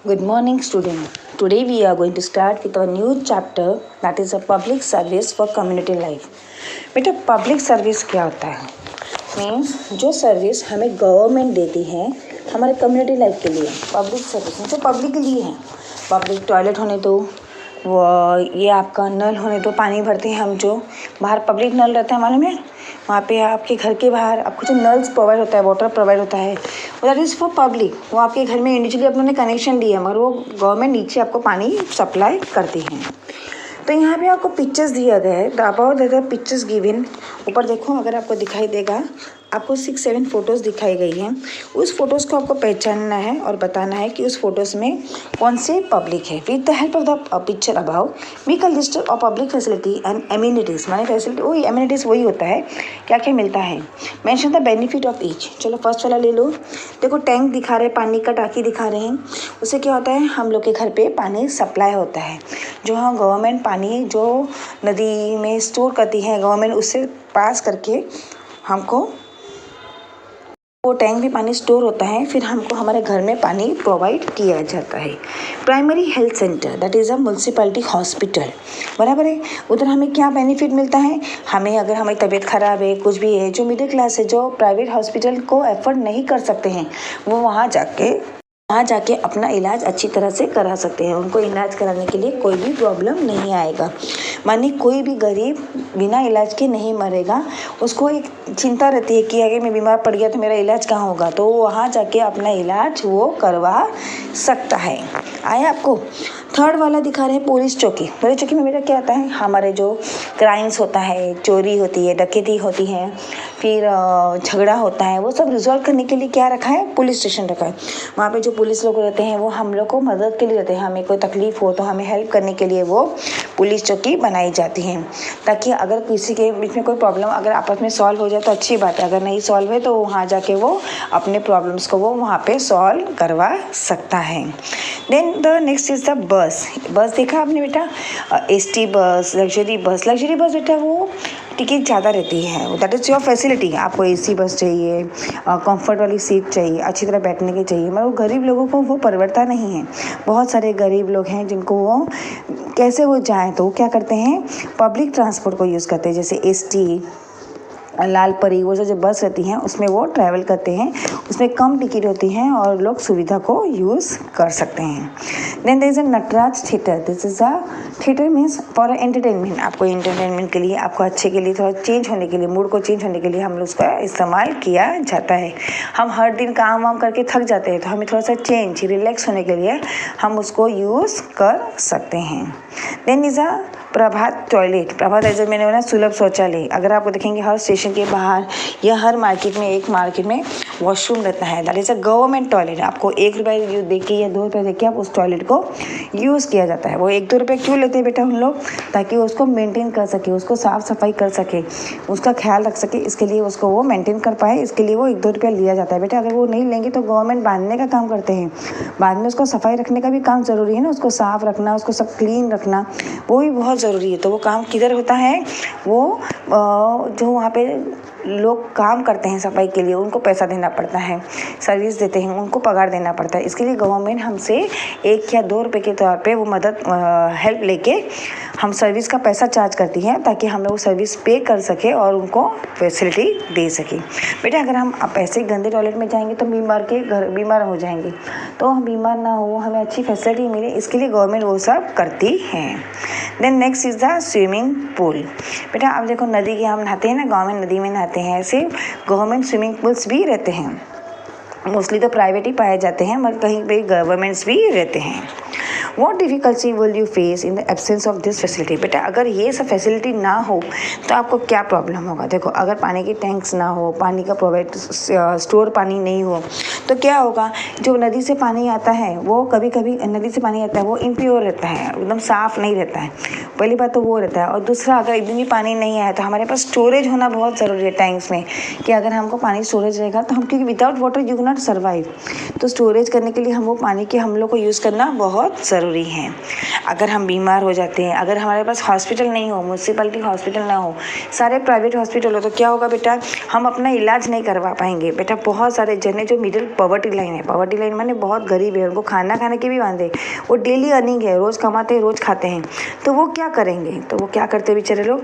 Good morning, student. Today we are going to start with our new chapter, that is a public service for community life. बेटा public service क्या होता है? Means जो service हमें government देती है हमारे कम्युनिटी लाइफ के लिए, पब्लिक सर्विस जो पब्लिक के लिए है। पब्लिक टॉयलेट होने दो, वो ये आपका नल होने दो, पानी भरते हैं हम जो बाहर पब्लिक नल रहता है मालूम है, वहाँ पे आपके घर के बाहर आपको जो नल्स प्रोवाइड होता है, वाटर प्रोवाइड होता है, वो दैट इज़ फॉर पब्लिक। वो आपके घर में इंडिविजुअली अपने कनेक्शन दिया है मगर वो गवर्नमेंट नीचे आपको पानी सप्लाई करती है। तो यहाँ पे आपको पिक्चर्स दिया गया है, the about the pictures given. ऊपर देखो, अगर आपको दिखाई देगा, आपको 6-7 फ़ोटोज़ दिखाई गई हैं। उस फ़ोटोज़ को आपको पहचानना है और बताना है कि उस फ़ोटोज़ में कौन से पब्लिक है। With the help of the picture about make a list of public facility and amenities. माने फैसिलिटी वही, एमिनिटीज़ वही होता है, क्या क्या मिलता है। Mention the benefit of each. चलो फर्स्ट वाला ले लो। देखो टैंक दिखा रहे हैं, पानी का टाँकी दिखा रहे हैं। उससे क्या होता है, हम लोग के घर पे पानी सप्लाई होता है। जो हाँ गवर्नमेंट पानी जो नदी में स्टोर करती है गवर्नमेंट, उससे पास करके हमको वो टैंक में पानी स्टोर होता है, फिर हमको हमारे घर में पानी प्रोवाइड किया जाता है। Primary health centre that is a municipality hospital, बराबर है। उधर हमें क्या बेनिफिट मिलता है, हमें अगर हमारी तबीयत ख़राब है, कुछ भी है, जो मिडिल क्लास है, जो प्राइवेट हॉस्पिटल को एफर्ड नहीं कर सकते हैं, वो वहाँ जाके अपना इलाज अच्छी तरह से करा सकते हैं। उनको इलाज कराने के लिए कोई भी प्रॉब्लम नहीं आएगा। माने कोई भी गरीब बिना इलाज के नहीं मरेगा। उसको एक चिंता रहती है कि अगर मैं बीमार पड़ गया तो मेरा इलाज कहाँ होगा, तो वहाँ जाके अपना इलाज वो करवा सकता है। आया आपको? थर्ड वाला दिखा रहे हैं पुलिस चौकी। पुलिस चौकी में बेटा क्या आता है, हमारे जो क्राइम्स होता है, चोरी होती है, डकैती होती है, फिर झगड़ा होता है, वो सब रिजॉल्व करने के लिए क्या रखा है, पुलिस स्टेशन रखा है। वहाँ पे जो पुलिस लोग रहते हैं वो हम लोग को मदद के लिए रहते हैं। हमें कोई तकलीफ़ हो तो हमें हेल्प करने के लिए वो पुलिस चौकी बनाई जाती है, ताकि अगर किसी के बीच में कोई प्रॉब्लम अगर आपस में सॉल्व हो जाए तो अच्छी बात है, अगर नहीं सॉल्व है तो वहाँ जाके वो अपने प्रॉब्लम्स को वो वहाँ पे सॉल्व करवा सकता है। Then the next is the bus. Bus देखा आपने बेटा, ST bus, luxury bus. Luxury bus बेटा वो टिकट ज़्यादा रहती है, दैट इज़ योर फैसिलिटी। आपको एसी बस चाहिए, कंफर्ट वाली सीट चाहिए, अच्छी तरह बैठने की चाहिए, मगर वो गरीब लोगों को वो परवड़ता नहीं है। बहुत सारे गरीब लोग हैं जिनको वो कैसे वो जाएँ, तो वो क्या करते हैं, पब्लिक ट्रांसपोर्ट को यूज़ करते हैं, जैसे एसटी, लाल परी, वो जो बस रहती हैं उसमें वो ट्रैवल करते हैं। उसमें कम टिकट होती हैं और लोग सुविधा को यूज़ कर सकते हैं। Then there is a Nataraj theatre. This is a theatre means for entertainment. आपको एंटरटेनमेंट के लिए, आपको अच्छे के लिए, थोड़ा चेंज होने के लिए, मूड को चेंज होने के लिए हम लोग उसका इस्तेमाल किया जाता है। हम हर दिन काम वाम करके थक जाते हैं, तो हमें थोड़ा सा चेंज, रिलैक्स होने के लिए हम उसको यूज़ कर सकते हैं। Then is a Prabhat toilet. Prabhat ऐसे मैंने बोला सुलभ शौचालय। अगर आपको देखेंगे हर स्टेशन के बाहर या हर मार्केट में, एक मार्केट में वॉशरूम रहता है, that is a government toilet. आपको 1 रुपये दे के या 2 रुपये दे के आप उस टॉयलेट को यूज़ किया जाता है। वो 1-2 रुपये क्यों लेते हैं बेटा हम लोग, ताकि उसको मेंटेन कर सके, उसको साफ़ सफाई कर सके, उसका ख्याल रख सके, इसके लिए उसको वो मेंटेन कर पाए, इसके लिए वो 1-2 रुपया लिया जाता है बेटा। अगर वो नहीं लेंगे तो गवर्नमेंट बांधने का काम करते हैं, बाद में उसको सफाई रखने का भी काम ज़रूरी है ना, उसको साफ़ रखना, उसको सब क्लीन रखना, वो भी बहुत ज़रूरी है। तो वो काम किधर होता है, वो जो वहाँ पे लोग काम करते हैं सफाई के लिए, उनको पैसा देना पड़ता है, सर्विस देते हैं, उनको पगार देना पड़ता है। इसके लिए गवर्नमेंट हमसे 1 या 2 रुपये के तौर पे वो मदद हेल्प लेके हम सर्विस का पैसा चार्ज करती हैं, ताकि हम लोग सर्विस पे कर सके और उनको फैसिलिटी दे सके। बेटा अगर हम ऐसे गंदे टॉयलेट में जाएंगे तो बीमार हो जाएंगे, तो हम बीमार ना हो, हमें अच्छी फैसिलिटी मिले, इसके लिए गवर्नमेंट वो सब करती है। Then next is the swimming pool. बेटा आप देखो नदी के हम नहाते हैं ना, गाँव में नदी में नहाते हैं, ऐसे गवर्नमेंट स्विमिंग पूल्स भी रहते हैं। मोस्टली तो प्राइवेट ही पाए जाते हैं, मगर कहीं पे गवर्नमेंट्स भी रहते हैं। What difficulty will you face in the absence of this facility? बेटा अगर ये सब फैसिलिटी ना हो तो आपको क्या प्रॉब्लम होगा। देखो अगर पानी के टैंक्स ना हो, पानी का प्रोवाइड स्टोर पानी नहीं हो, तो क्या होगा, जो नदी से पानी आता है वो कभी कभी नदी से पानी आता है वो इम्प्योर रहता है, एकदम साफ़ नहीं रहता है। पहली बात तो वो रहता है, और दूसरा अगर एकदम ही पानी नहीं आया तो हमारे पास स्टोरेज होना बहुत ज़रूरी है टैंक्स में, कि अगर हमको पानी स्टोरेज रहेगा तो हम, क्योंकि without water you can not survive, तो स्टोरेज करने के लिए हम वो पानी के हम लोग को यूज़ करना बहुत ज़रूरी ज़रूरी हैं। अगर हम बीमार हो जाते हैं, अगर हमारे पास हॉस्पिटल नहीं हो, म्यूनसिपैलिटी हॉस्पिटल ना हो, सारे प्राइवेट हॉस्पिटल हो, तो क्या होगा बेटा, हम अपना इलाज नहीं करवा पाएंगे। बेटा बहुत सारे जन जो मिडिल पॉवर्टी लाइन है, पॉवर्टी लाइन माने बहुत गरीब है, उनको खाना खाने के भी वांदे, वो डेली अर्निंग है, रोज़ कमाते हैं, रोज़ खाते हैं, तो वो क्या करेंगे? तो वो क्या करते हैं बेचारे लोग?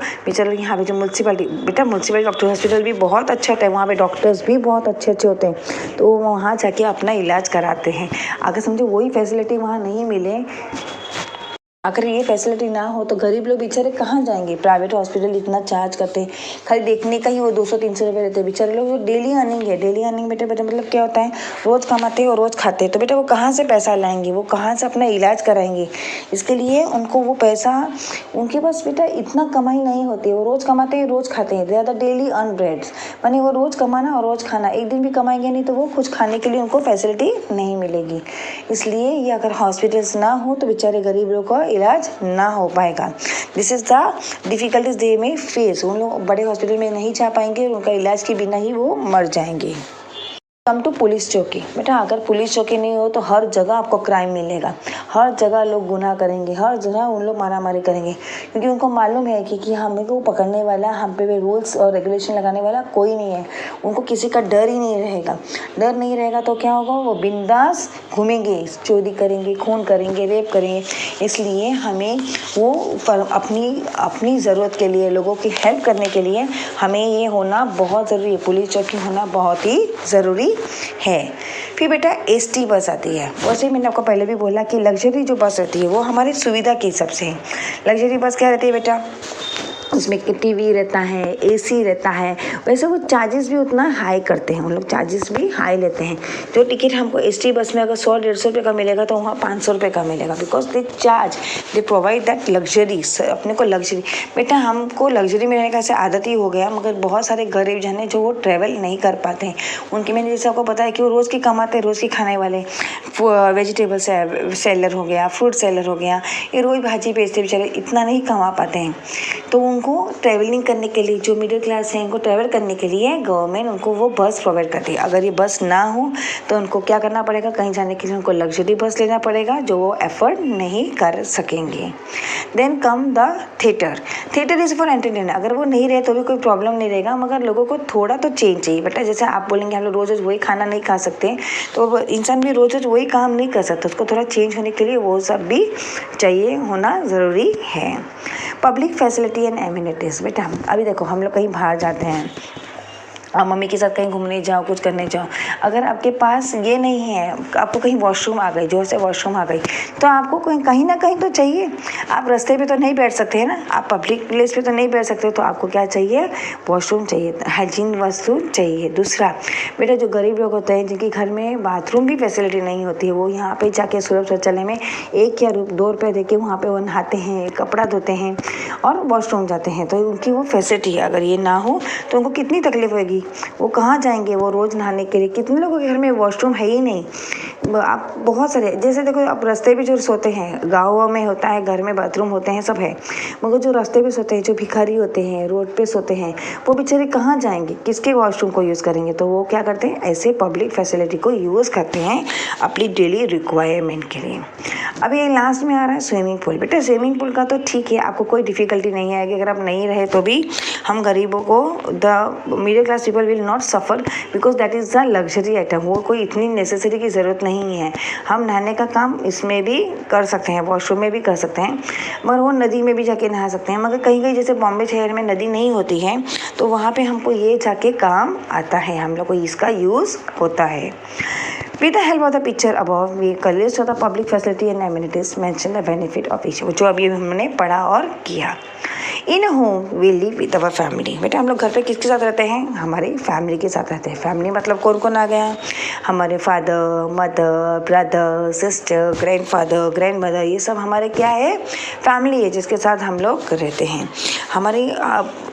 यहाँ पे जो म्यूनसिपैलिटी, बेटा म्यूनसिपैलिटी डॉक्टर हॉस्पिटल भी बहुत अच्छा होता है, वहाँ पे डॉक्टर्स भी बहुत अच्छे होते हैं, तो वहाँ जाके अपना इलाज कराते हैं। अगर समझो वही फैसिलिटी वहाँ नहीं मिले, अगर ये फैसिलिटी ना हो, तो गरीब लोग बेचारे कहाँ जाएंगे? प्राइवेट हॉस्पिटल इतना चार्ज करते हैं, खाली देखने का ही वो 200-300 रुपये लेते हैं बेचारे लोग। वो डेली अर्निंग है, डेली अर्निंग बेटा मतलब क्या होता है, रोज़ कमाते हैं और रोज़ खाते हैं, तो बेटा वो कहाँ से पैसा लाएंगे? वो कहाँ से अपना इलाज कराएंगे? इसके लिए उनको वो पैसा, उनके पास बेटा इतना कमाई नहीं होती है, वो रोज़ कमाते हैं, रोज़ खाते हैं, ज़्यादा डेली अर्न ब्रेड्स, माने वो रोज़ कमाना और रोज़ खाना, एक दिन भी कमाएंगे नहीं तो वो कुछ खाने के लिए उनको फैसिलिटी नहीं मिलेगी। इसलिए ये अगर हॉस्पिटल्स ना हो तो बेचारे गरीब लोग का इलाज ना हो पाएगा। दिस इज़ द डिफ़िकल्टीज दे में फेस। उन लोग बड़े हॉस्पिटल में नहीं जा पाएंगे, उनका इलाज के बिना ही वो मर जाएंगे। कम टू पुलिस चौकी। बेटा अगर पुलिस चौकी नहीं हो तो हर जगह आपको क्राइम मिलेगा, हर जगह लोग गुनाह करेंगे, हर जगह उन लोग मारामारी करेंगे, क्योंकि उनको मालूम है कि हमें को पकड़ने वाला, हम पे रूल्स और रेगुलेशन लगाने वाला कोई नहीं है। उनको किसी का डर ही नहीं रहेगा। डर नहीं रहेगा तो क्या होगा, वो बिंदास घूमेंगे, चोरी करेंगे, खून करेंगे, रेप करेंगे। इसलिए हमें वो अपनी ज़रूरत के लिए, लोगों की हेल्प करने के लिए हमें ये होना बहुत ज़रूरी है, पुलिस चौकी होना बहुत ही ज़रूरी है। फिर बेटा एसटी बस आती है। वैसे मैंने आपको पहले भी बोला कि लग्जरी जो बस होती है वो हमारी सुविधा के हिसाब से है। लग्जरी बस क्या रहती है बेटा, उसमें टीवी रहता है, एसी रहता है, वैसे वो चार्जेस भी उतना हाई करते हैं, उन लोग चार्जेस भी हाई लेते हैं। जो टिकट हमको एसटी बस में अगर 100-150 रुपये का मिलेगा तो वहाँ 500 रुपये का मिलेगा, because they provide that luxury, अपने को लग्जरी। बेटा हमको लग्जरी में रहने का ऐसे आदत ही हो गया, मगर बहुत सारे गरीब जन हैं जो वो ट्रैवल नहीं कर पाते हैं। उनकी मैंने जैसे आपको बताया कि वो रोज़ की कमाते हैं, रोज़ की खाने वाले, वेजिटेबल सेलर हो गया, फ्रूट सेलर हो गया, ये रोज़ भाजी बेचते बेचारे इतना नहीं कमा पाते हैं, तो उनको ट्रैवलिंग करने के लिए, जो मिडिल क्लास है, उनको ट्रैवल करने के लिए गवर्नमेंट उनको वो बस प्रोवाइड करती है। अगर ये बस ना हो तो उनको क्या करना पड़ेगा, कहीं जाने के लिए उनको लग्जरी बस लेना पड़ेगा, जो वो एफर्ड नहीं कर सकेंगे। Then come the theatre is for entertainment. अगर वो नहीं रहे तो भी कोई प्रॉब्लम नहीं रहेगा, मगर लोगों को थोड़ा तो चेंज चाहिए बेटा। जैसे आप बोलेंगे हम लोग रोज़ वही खाना नहीं खा सकते, तो इंसान भी रोज़ वही काम नहीं कर सकता, उसको थोड़ा चेंज होने के लिए वो सब भी चाहिए, होना ज़रूरी है। Public facility and amenities. बेटा अभी देखो हम लोग कहीं बाहर जाते हैं, आप मम्मी के साथ कहीं घूमने जाओ, कुछ करने जाओ, अगर आपके पास ये नहीं है, आपको कहीं वॉशरूम आ गई, जोर से वॉशरूम आ गई, तो आपको कहीं ना कहीं तो चाहिए। आप रास्ते पे तो नहीं बैठ सकते हैं ना, आप पब्लिक प्लेस पे तो नहीं बैठ सकते, तो आपको क्या चाहिए, वॉशरूम चाहिए, हाइजीन वस्तु चाहिए। दूसरा बेटा जो गरीब लोग होते हैं, जिनके घर में बाथरूम भी फैसिलिटी नहीं होती है, वो यहाँ पे जाके सुलभ शौचालय में 1 या 2 रुपये दे के वहाँ पर वो नहाते हैं, कपड़ा धोते हैं और वॉशरूम जाते हैं, तो उनकी वो फैसिलिटी है। अगर ये ना हो तो उनको कितनी तकलीफ होगी, वो कहाँ जाएंगे वो रोज़ नहाने के लिए। कितने लोगों के घर में वॉशरूम है ही नहीं। आप बहुत सारे, जैसे देखो आप रास्ते पे जो सोते हैं, गाँव में होता है, घर में बाथरूम होते हैं, सब है, मगर जो रास्ते पे सोते हैं, जो भिखारी होते हैं, रोड पे सोते हैं, वो बेचारे कहाँ जाएंगे, किसके वॉशरूम को यूज़ करेंगे। तो वो क्या करते हैं, ऐसे पब्लिक फैसिलिटी को यूज़ करते हैं अपनी डेली रिक्वायरमेंट के लिए। अभी ये लास्ट में आ रहा है स्विमिंग पूल। बेटा स्विमिंग पूल का तो ठीक है, आपको कोई डिफ़िकल्टी नहीं आएगी, अगर आप नहीं रहे तो भी हम गरीबों को, the middle class people will not suffer, because that is the luxury item. वो कोई इतनी नेसेसरी की ज़रूरत नहीं है। हम नहाने का काम इसमें भी कर सकते हैं, वॉशरूम में भी कर सकते हैं, मगर वो नदी में भी जाके नहा सकते हैं। मगर कहीं कहीं जैसे बॉम्बे शहर में नदी नहीं होती है, तो वहाँ पे हमको ये जाके काम आता है, हम लोग को इसका यूज़ होता है। With the help of the picture above, we list of the public facility and amenities mention the benefit of each, जो अभी हमने पढ़ा और किया। In home we live with our family. बेटा हम लोग घर पे किसके साथ रहते हैं, हमारी फैमिली के साथ रहते हैं। फैमिली मतलब कौन कौन आ गया, हमारे father, mother, brother, sister, grandfather, grandmother, ये सब हमारे क्या है, फैमिली है, जिसके साथ हम लोग रहते हैं। हमारी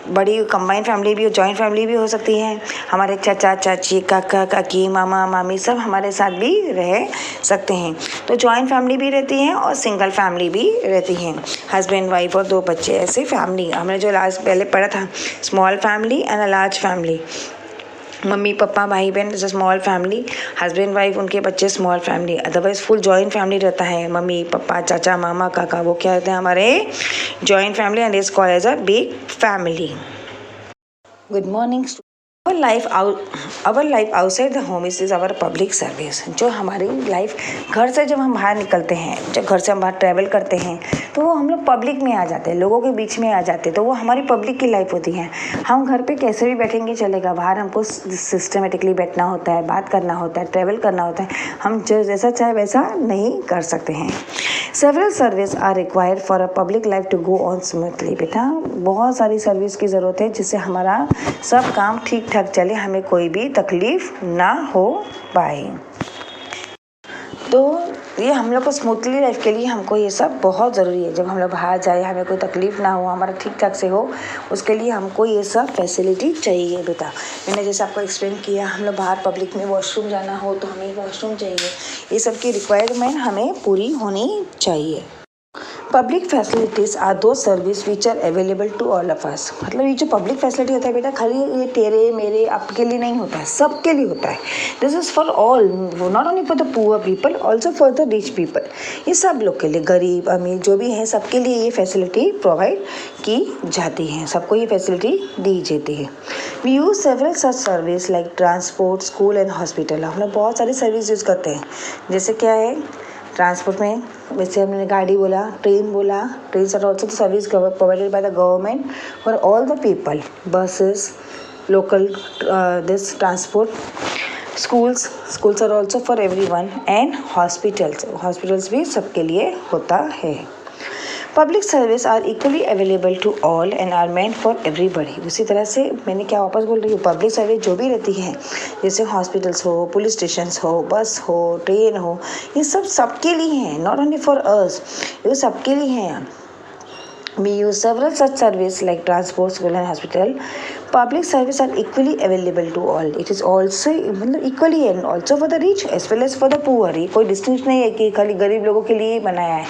बड़ी कंबाइंड फैमिली भी, जॉइंट फैमिली भी हो सकती है। हमारे चाचा चाची, काका काकी, मामा मामी सब हमारे साथ भी रह सकते हैं। तो जॉइंट फैमिली भी रहती है और सिंगल फैमिली भी रहती है, हस्बैंड वाइफ और 2 बच्चे, ऐसे फैमिली। हमने जो लास्ट पहले पढ़ा था, small family and a large family. Mummy papa भाई बहन जैसे स्मॉल फैमिली, हस्बैंड वाइफ उनके बच्चे small family, otherwise full joint family रहता है, मम्मी पापा चाचा मामा काका, वो क्या रहते हैं हमारे joint family and is called as a big family. Good morning. Our life outside the home is our public service. जो हमारी लाइफ घर से जब हम बाहर निकलते हैं, जब घर से हम बाहर ट्रैवल करते हैं तो वो हम लोग पब्लिक में आ जाते हैं, लोगों के बीच में आ जाते हैं, तो वो हमारी पब्लिक की लाइफ होती है। हम घर पे कैसे भी बैठेंगे चलेगा, बाहर हमको सिस्टमेटिकली बैठना होता है, बात करना होता है, ट्रैवल करना होता है, हम जो जैसा चाहे वैसा नहीं कर सकते हैं। Several service are required for a public life to go on smoothly. बेटा बहुत सारी सर्विस की ज़रूरत है जिससे हमारा सब काम ठीक ठाक चले, हमें कोई भी तकलीफ ना हो पाए। तो ये हम लोग को स्मूथली लाइफ के लिए हमको ये सब बहुत ज़रूरी है। जब हम लोग बाहर जाए, हमें कोई तकलीफ़ ना हो, हमारा ठीक ठाक से हो, उसके लिए हमको ये सब फैसिलिटी चाहिए। बेटा मैंने जैसे आपको एक्सप्लेन किया, हम लोग बाहर पब्लिक में वॉशरूम जाना हो तो हमें वॉशरूम चाहिए। ये सब की रिक्वायरमेंट हमें पूरी होनी चाहिए। पब्लिक फैसिलिटीज़ आर दो service which are available to all of us. मतलब ये जो पब्लिक फैसिलिटी होता है बेटा, खाली ये तेरे मेरे आपके लिए नहीं होता है, सबके लिए होता है। This is for all, not only for the poor people, also for the rich people. ये सब लोग के लिए, गरीब अमीर जो भी हैं, सबके लिए ये फैसिलिटी प्रोवाइड की जाती है, सबको ये फैसिलिटी दी जाती है। We use several such service like transport, school and hospital. हम लोग बहुत सारी सर्विस यूज़ करते हैं। जैसे क्या है ट्रांसपोर्ट में, वैसे हमने गाड़ी बोला, ट्रेन बोला, train are also the service provided by the government for all the people. Buses, local this transport, schools are also for everyone, and hospitals भी सबके लिए होता है। Public service are equally available to all and are meant for everybody. उसी तरह से मैंने क्या वापस बोल रही हूँ, पब्लिक सर्विस जो भी रहती है, जैसे हॉस्पिटल्स हो, पुलिस स्टेशंस हो, बस हो, ट्रेन हो, ये सब सबके लिए हैं, नॉट ओनली फॉर अस, ये सबके लिए हैं। We use several such services like transport, school and hospital. Public service are equally available to all. It is also मतलब equally and also for the rich as well as for the poor. ये कोई distinction नहीं है कि खाली गरीब लोगों के लिए बनाया है,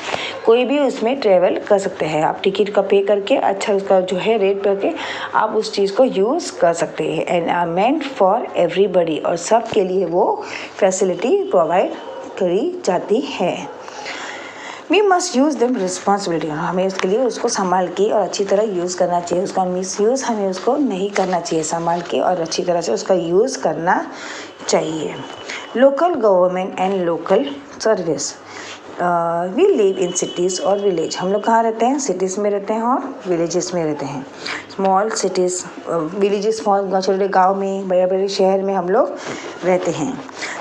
कोई भी उसमें ट्रेवल कर सकते हैं। आप टिकट का पे करके अच्छा उसका जो है रेट करके आप उस चीज़ को यूज़ कर सकते हैं। And are meant for everybody, और सब के लिए वो फैसिलिटी प्रोवाइड करी जाती है। We must use them responsibility. हमें उसके लिए उसको संभाल के और अच्छी तरह यूज़ करना चाहिए। उसका मिसयूज़ हमें उसको नहीं करना चाहिए, संभाल के और अच्छी तरह से उसका यूज़ करना चाहिए। Local government and local service. We live in cities और विलेज। हम लोग कहाँ रहते हैं, सिटीज़ में रहते हैं और विलेजेस में रहते हैं। स्मॉल सिटीज़, विलेजेस, स्मॉल छोटे गाँव में, बड़े बड़े शहर में हम लोग रहते हैं।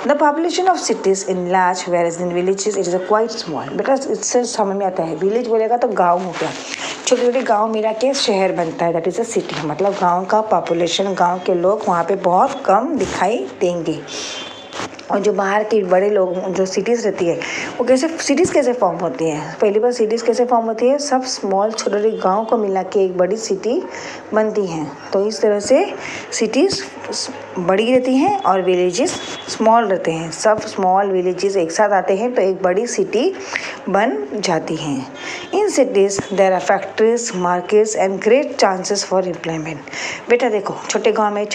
The population of cities in large where in villages it is a quite small. बेटा इससे समझ में आता है, विलेज बोलेगा तो गाँव हो गया, छोटे छोटे गाँव मिला के शहर बनता है, दैट इज़ अ सिटी। मतलब गाँव का पॉपुलेशन, गाँव के लोग वहाँ पे बहुत कम दिखाई देंगे। और जो बाहर के बड़े लोग, जो सिटीज़ रहती है, वो सिटीज़ कैसे फॉर्म होती है, पहली बार सिटीज़ कैसे फॉर्म होती है, सब स्मॉल छोटे छोटे गाँव को मिला के एक बड़ी सिटी बनती हैं। तो इस तरह से सिटीज़ बड़ी रहती हैं और विलेजेस स्मॉल रहते हैं। सब स्मॉल विलेजेस एक साथ आते हैं तो एक बड़ी सिटी बन जाती हैं। In cities there are factories, markets and great chances for employment. बेटा देखो, छोटे गांव में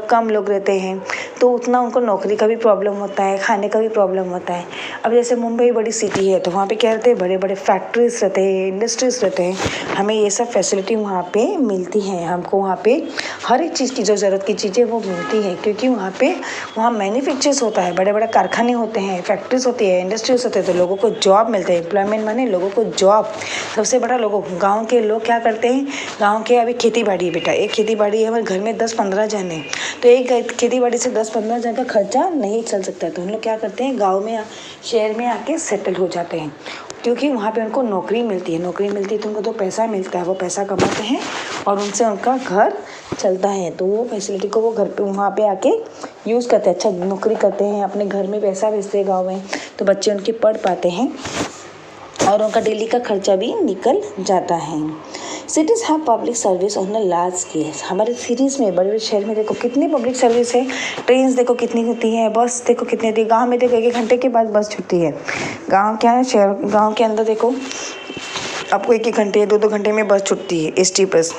कम लोग रहते हैं तो उतना उनको नौकरी का भी प्रॉब्लम होता है, खाने का भी प्रॉब्लम होता है। अब जैसे मुंबई बड़ी सिटी है तो वहाँ पे क्या रहते हैं, बड़े बड़े फैक्ट्रीज रहते हैं, इंडस्ट्रीज रहते हैं। हमें ये सब फैसिलिटी वहाँ पे मिलती हैं। हमको वहाँ पे हर एक चीज़ की जो ज़रूरत की चीज़ें वो मिलती है, क्योंकि वहाँ मैन्युफैक्चर्स होता है, बड़े बड़े कारखाने होते हैं, फैक्ट्रीज होती है, इंडस्ट्रीज होते हैं, तो लोगों को जॉब मिलते हैं। एम्प्लॉयमेंट माने लोगों को जॉब। सबसे बड़ा लोगों, गाँव के लोग क्या करते हैं, गाँव के अभी खेती बाड़ी है बेटा, एक खेती बाड़ी है, हमारे घर में 10-15 जन हैं, तो एक खेती बाड़ी से 10-15 जन का खर्चा नहीं चल सकता। तो हम लोग क्या करते हैं, गाँव में शहर में आके सेटल हो जाते हैं, क्योंकि वहाँ पे उनको नौकरी मिलती है तो उनको तो पैसा मिलता है, वो पैसा कमाते हैं और उनसे उनका घर चलता है। तो वो फैसिलिटी को वो घर पे वहाँ पे आके यूज़ करते हैं, अच्छा नौकरी करते हैं, अपने घर में पैसा भेजते हैं गाँव में, तो बच्चे उनके पढ़ पाते हैं और उनका डेली का खर्चा भी निकल जाता है। Cities have public service on a large scale. हमारे सिटीज़ में, बड़े बड़े शहर में देखो कितनी पब्लिक सर्विस है। ट्रेन्स देखो कितनी होती है, बस देखो कितनी होती है। गाँव में देखो 1-1 घंटे के बाद बस छुट्टी है। गाँव क्या है, शहर गाँव के अंदर देखो आपको 1-1 घंटे 2-2 घंटे में बस छुट्टी है, एसटी बस।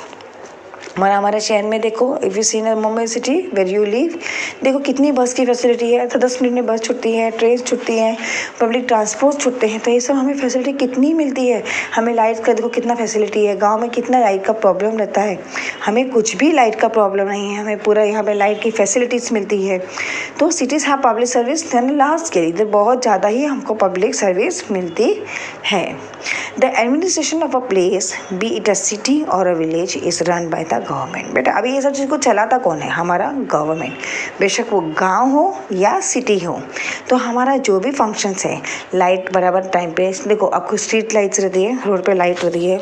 हमारे शहर में देखो, if you see in Mumbai city where you live, देखो कितनी बस की फैसिलिटी है। तो 10 मिनट में बस छुट्टी है, ट्रेन छुट्टी है, पब्लिक ट्रांसपोर्ट छुट्टे हैं। तो ये सब हमें फैसिलिटी कितनी मिलती है। हमें लाइट का देखो कितना फैसिलिटी है। गांव में कितना लाइट का प्रॉब्लम रहता है, हमें कुछ भी लाइट का प्रॉब्लम नहीं है, हमें पूरा यहाँ पे लाइट की फैसिलिटीज़ मिलती है। तो सिटीज़ हाँ पब्लिक सर्विस देन लास्ट के इधर बहुत ज़्यादा ही हमको पब्लिक सर्विस मिलती है। The administration of a place, be it a city और a village, is run by the government. बेटा अभी ये सब चीज़ को चलाता कौन है? हमारा गवर्नमेंट। बेशक वो गांव हो या सिटी हो, तो हमारा जो भी फंक्शंस है, लाइट बराबर टाइम पे देखो, आपको स्ट्रीट लाइट्स रहती है, रोड पे लाइट रहती है,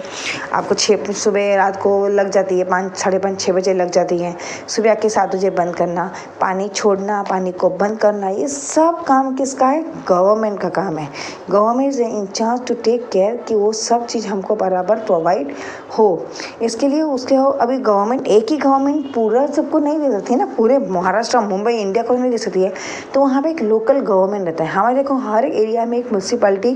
आपको 6 सुबह रात को लग जाती है, 5 साढ़े 5 6 बजे लग जाती है, सुबह के 7 बजे बंद करना, पानी छोड़ना, पानी को बंद करना, ये सब काम किसका है? गवर्नमेंट का काम है। Government is in charge to take care कि वो सब चीज़ हमको बराबर प्रोवाइड हो। इसके लिए उसके अभी गवर्नमेंट, एक ही गवर्नमेंट पूरा सबको नहीं दे सकती है ना, पूरे महाराष्ट्र, मुंबई, इंडिया को नहीं दे सकती है। तो वहाँ पे एक लोकल गवर्नमेंट रहता है। हमारे देखो हर एरिया में एक म्यूनसिपैलिटी,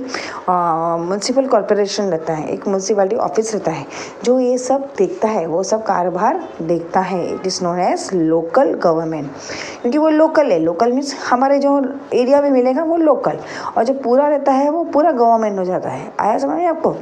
म्यूनसिपल कॉर्पोरेशन रहता है, एक म्यूनसिपैलिटी ऑफिस रहता है जो ये सब देखता है, वो सब कारोबार देखता है। It is known as local government, क्योंकि वो लोकल है। लोकल मीन्स हमारे जो एरिया में मिलेगा वो लोकल, और जो पूरा रहता है वो पूरा गवर्नमेंट हो जाता है। आया समझ में आपको?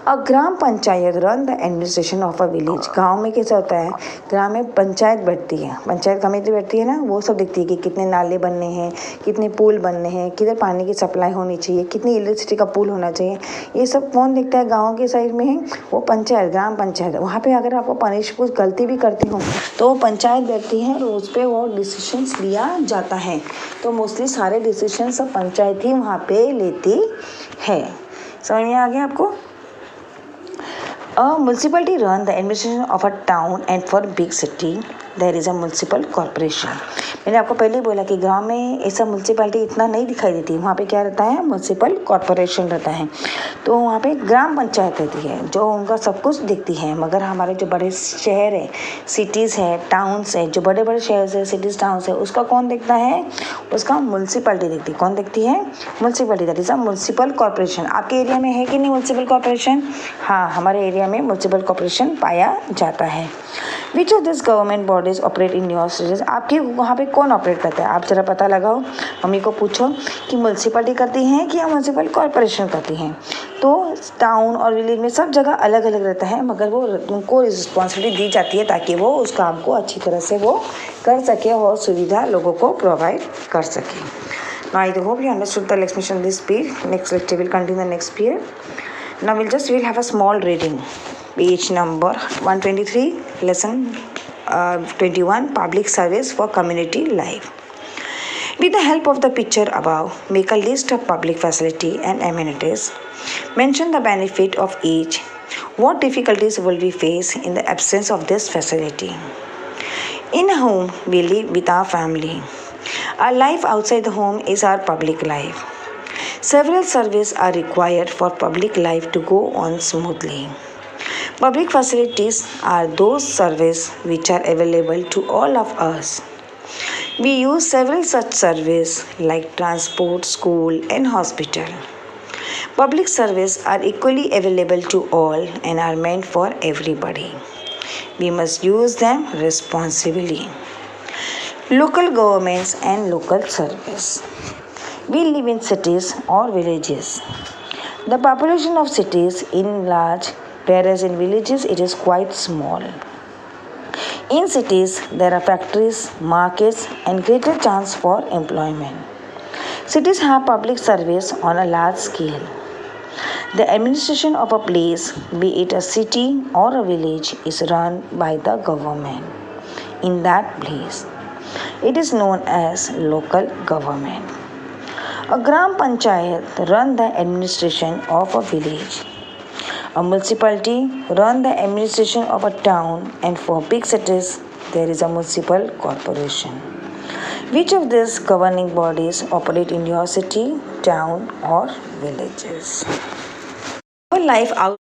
और gram panchayat run the administration of a village. गांव में कैसा होता है? ग्राम में पंचायत बैठती है, पंचायत कमेटी बैठती है ना, वो सब देखती है कि कितने नाले बनने हैं, कितने पुल बनने हैं, किधर पानी की सप्लाई होनी चाहिए, कितनी इलेक्ट्रिसिटी का पुल होना चाहिए। ये सब कौन देखता है? गाँव के साइड में है वो पंचायत, ग्राम पंचायत। वहाँ पर अगर आपको पनिश कुछ गलती भी करती हो तो वो पंचायत बैठती है और उस पर वो डिसीशंस लिया जाता है। तो मोस्टली सारे डिसीशन सब पंचायत ही वहाँ पे लेती है। समझ में आ गया आपको? A municipality run the administration of a town, and for big city there is a municipal corporation. मैंने आपको पहले ही बोला कि गांव में ऐसा म्यूनसिपैलिटी इतना नहीं दिखाई देती, वहाँ पे क्या रहता है? म्यूनसिपल कॉर्पोरेशन रहता है। तो वहाँ पे ग्राम पंचायत रहती है जो उनका सब कुछ देखती है। मगर हमारे जो बड़े शहर है, सिटीज़ है, टाउन्स है, जो बड़े बड़े शहर है, सिटीज़, टाउन्स है, उसका कौन देखता है? उसका म्यूनसिपैलिटी देखती है। कौन देखती है? Municipality, that is a municipal corporation. आपके एरिया में है कि नहीं म्यूनसिपल कॉर्पोरेशन? हाँ, हमारे एरिया में म्यूनसिपल कॉर्पोरेशन पाया जाता है। Which of this government bodies operate in your states? आपके वहाँ पे कौन ऑपरेट करता है? आप जरा पता लगाओ, मम्मी को पूछो कि म्यूनसिपैलिटी करती हैं कि या म्यूनसिपल कॉर्पोरेशन करती हैं। तो टाउन और विलेज में सब जगह अलग अलग रहता है, मगर वो उनको रिस्पॉन्सिबिलिटी दी जाती है ताकि वो उस काम को अच्छी तरह से वो कर सके और सुविधा लोगों को प्रोवाइड कर सके। Now I hope you understood the explanation of this period. Next lecture will continue the next period. Now we'll have a small reading. Page number 123, lesson 21, public service for community life. With the help of the picture above, make a list of public facility and amenities. Mention the benefit of each. What difficulties will we face in the absence of this facility? In a home, we live with our family. Our life outside the home is our public life. Several services are required for public life to go on smoothly. Public facilities are those services which are available to all of us. We use several such services like transport, school, and hospital. Public services are equally available to all and are meant for everybody. We must use them responsibly. Local governments and local service. We live in cities or villages. The population of cities is large, whereas in villages it is quite small. In cities, there are factories, markets, and greater chance for employment. Cities have public service on a large scale. The administration of a place, be it a city or a village, is run by the government in that place. It is known as local government. A Gram Panchayat run the administration of a village. A municipality run the administration of a town, and for big cities there is a municipal corporation. Which of these governing bodies operate in your city, town, or villages? Our life out